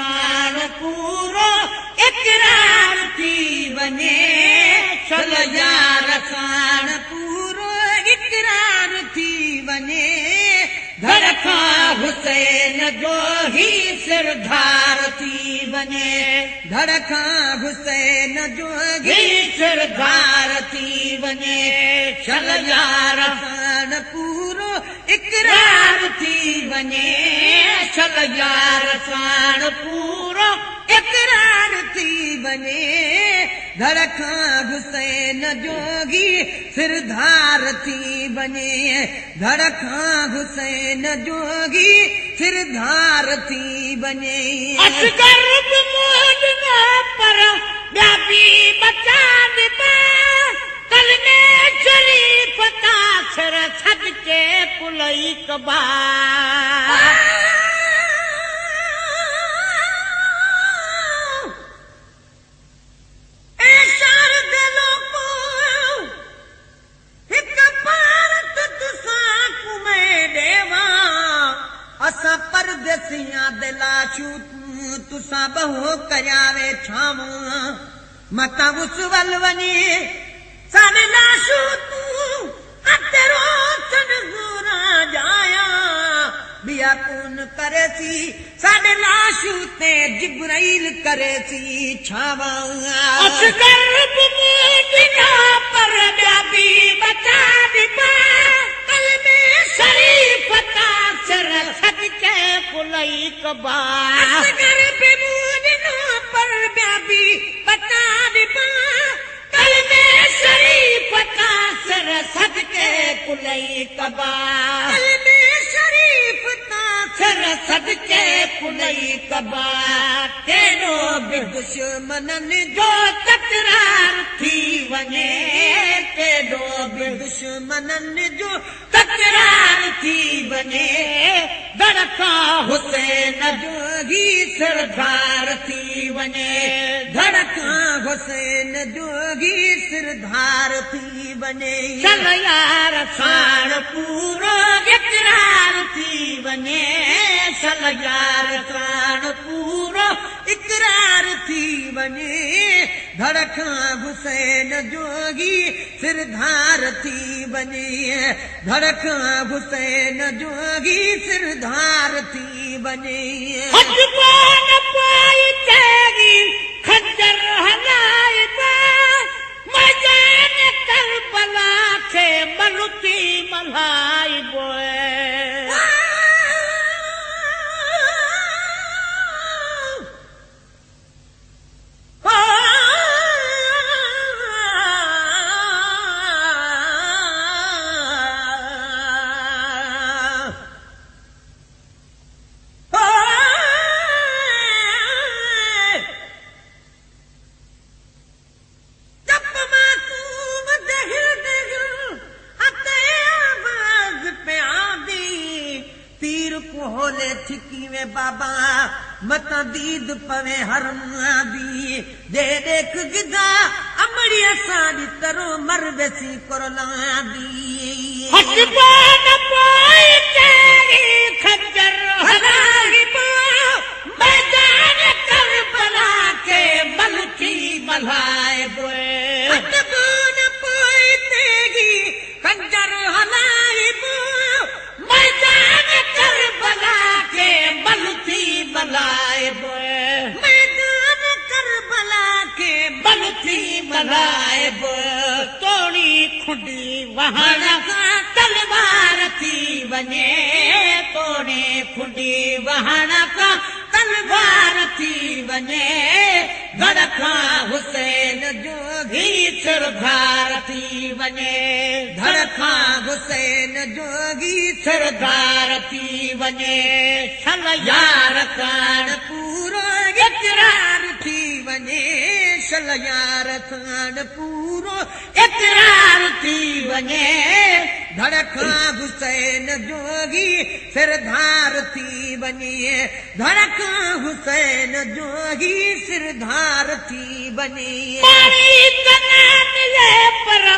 साण पूरो इकरार थी वञे चल यार साण पूरो इकरार थी वञे घर खां हुसैन जो ही सिरधार थी वञे घर खां हुसैन जो ही सिरधार थी वञे चल यार साण पूरो इकरार थी वञे चल यार साण पूरो इकरार थी वञे घर खां हुसैन जोगी सिरधार थी वञे घर खां हुसैन जोगी सिरधार थी वञे असगर बि मोड न पर ॿिया बि बचा ॾिबा कलमे शरीफ़ तासिर सदके पुलई कबा असां परदेसियां दे लाशूं तुसां बहु कयावे छावां मता उस वल वञे साडे लाशूं तूं अतेरो सन ज़ोरा जाया बिया कोन करे सी साडे लाशूं ते जिब्राइल करे सी छावां असगर बि मोडिना पर ॿिया बि बचा ॾिबा कलमे शरीफ़ तासिर सदके पुलई कबा असगर बि मोडिना पर ॿिया बि बचा ॾिबा कलमे शरीफ़ तासिर सदके पुलई कबा कलमे शरीफ़ तासिर सदके पुलई कबा केॾो बि दुश्मननि जो तकरार थी वञे केॾो बि दुश्मननि जो तकरार थी वञे घर खां हुसैन जो ही सिरधार थी वञे घर खां हुसैन जो ही सिरधार थी वञे चल यार साण पूरो इकरार थी वञे चल यार साण पूरो इकरार थी वञे घर खां हुसैन जोगी सिरधार थी वञे घर खां हुसैन जोगी सिरधार थी वञे खंजर हलाइबा मैदान करबला खे मलुती मल्हाइबो बाबा मत दीद पवे हरम दी दे देख गिदा अमड़ी साडी तरो मर बेसी करला दी हटबा न पाई तेरी खंजर हलाइबा मैदान करबला के मलकी मल्हाइबो हटबा न पाई तेरी खंजर हलाइबा मैदान करबला के मलकी मल्हाइबो मैदान करबला के मलकी मल्हाइबो तोड़ी खुडी वहण खां तलवार थी वञे तोड़ी खुडी वहण खां तलवार थी वञे घर खां हुसैन जो ही सिरधार थी वञे घर खां हुसैन जो ही सिरधार थी वञे सल यार साण पूरो इकरार थी वञे सल यार साण पूरो इकरार थी वञे घर खां हुसैन जोगी सिरधार थी वञे घर खां हुसैन जोगी सिरधार थी वञे पर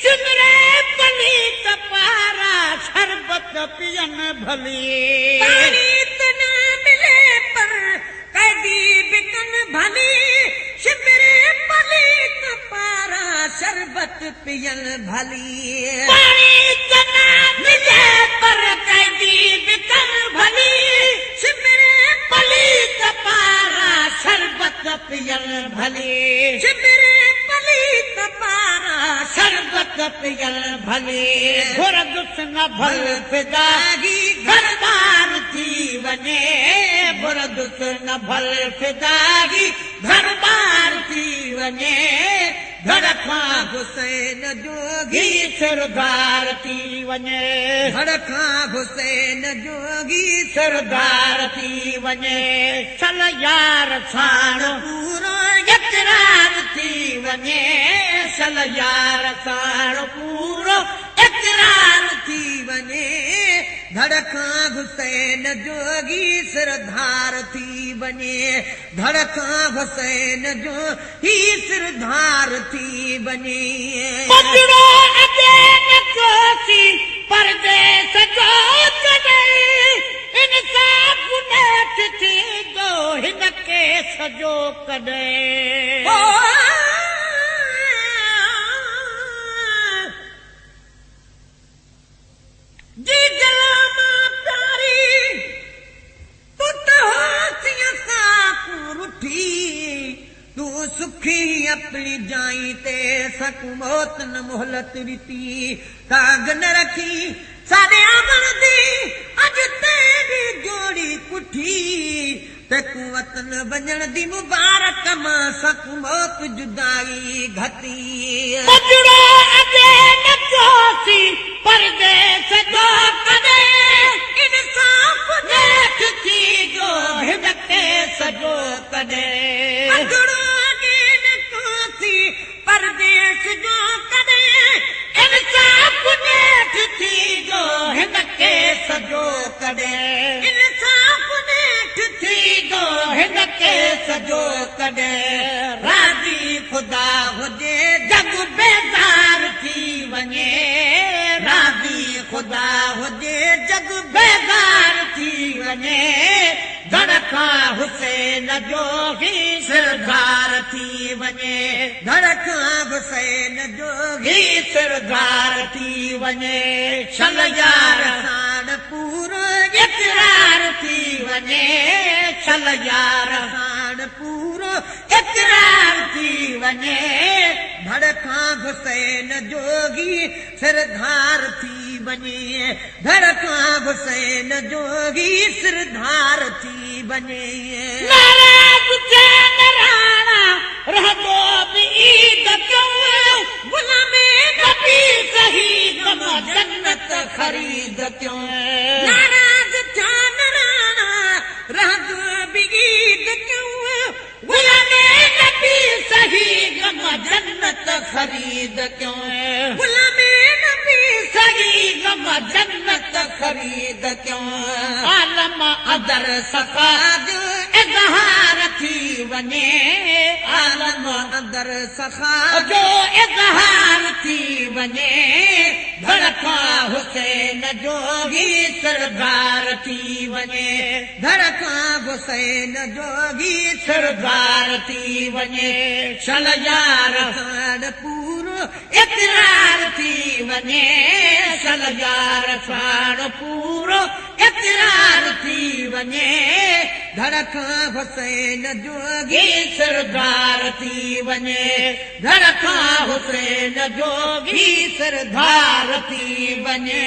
चुनरे पली तपारा शरबत पियन भली भली शिमरे पलीत पारा शरबत पियल भली पानी तना मिले पर कैदी बिकल भली शिमरे पलीत पारा शरबत पियल भली शिमरे पलीत पारा शरबत पियल भली घुरदुस न भल फिदागी घर बार थी वने घुरदुस न भल फिदागी घर बार थी वने धड़ खां हुसैन जोगी सरदार थी वने धड़ खां हुसैन जोगी सरदार थी वने चल यार साण पूरो इकरार थी वने चल यार साण पूरो इकरार थी वने धड़ खां हुसैन जोगी सरदार थी वने धड़ खां हुसैन जोगी सरदार थी वने पकड़ो अदे नकोसी परदेस जो चले इंसाफ नेठ थी जो हिनके सजो कदे जी जलामा प्यारी तू तो होसियां साकू रुठी तू सुखी अपनी जाई ते सक मौत न मोहलत रिती ताग न रखी सारे अमर दी अज तेरी जोड़ी कुठी ते कुवतन वञण दी मुबारक मां सक मौत जुदाई घटी पजड़ो अजे न जोसी परदेस जो कदे इंसाफ नेठ थी जो हिनके सजो कदे पजड़ो अजे न जोसी परदेस जो कदे इंसाफ नेठ थी जो हिनके सजो कदे इंसाफ नेठ थी जो हिनके सजो कदे राजी खुदा हुजे जग बेज़ार थी वने राजी खुदा हुजे जग बेज़ार थी वने धड़ खां हुसैन जोगी सरदार थी वने धड़ खां हुसैन जोगी सरदार थी वने चल यार साण पूरो इकरार थी वने चल यार साण पूरो इकरार थी वने धड़ खां हुसैन जोगी सरदार थी वने धड़ खां हुसैन जोगी सरदार थी वने नाराज थे नराणा रहदो भी ईद क्यों गुलामे नबी शहीद जन्नत खरीद क्यों नाराज थे नराणा रहदो भी ईद क्यों गुलामे नबी शहीद जन्नत खरीद क्यों गुलामे नबी शहीद जन्नत खरीद क्यों आलम अदर सखाद इज़हार थी वने आलम अदर सखाद जो इज़हार थी वने धड़ खां हुसैन जोगी सरदार थी वने धड़ खां हुसैन जोगी सरदार थी वने चल यार साण पूरो इकरार थी वने चल यार साण पूरो इकरार थी वने धड़ खां हुसैन जोगी सरदार थी वने धड़ खां हुसैन जोगी सरदार थी वने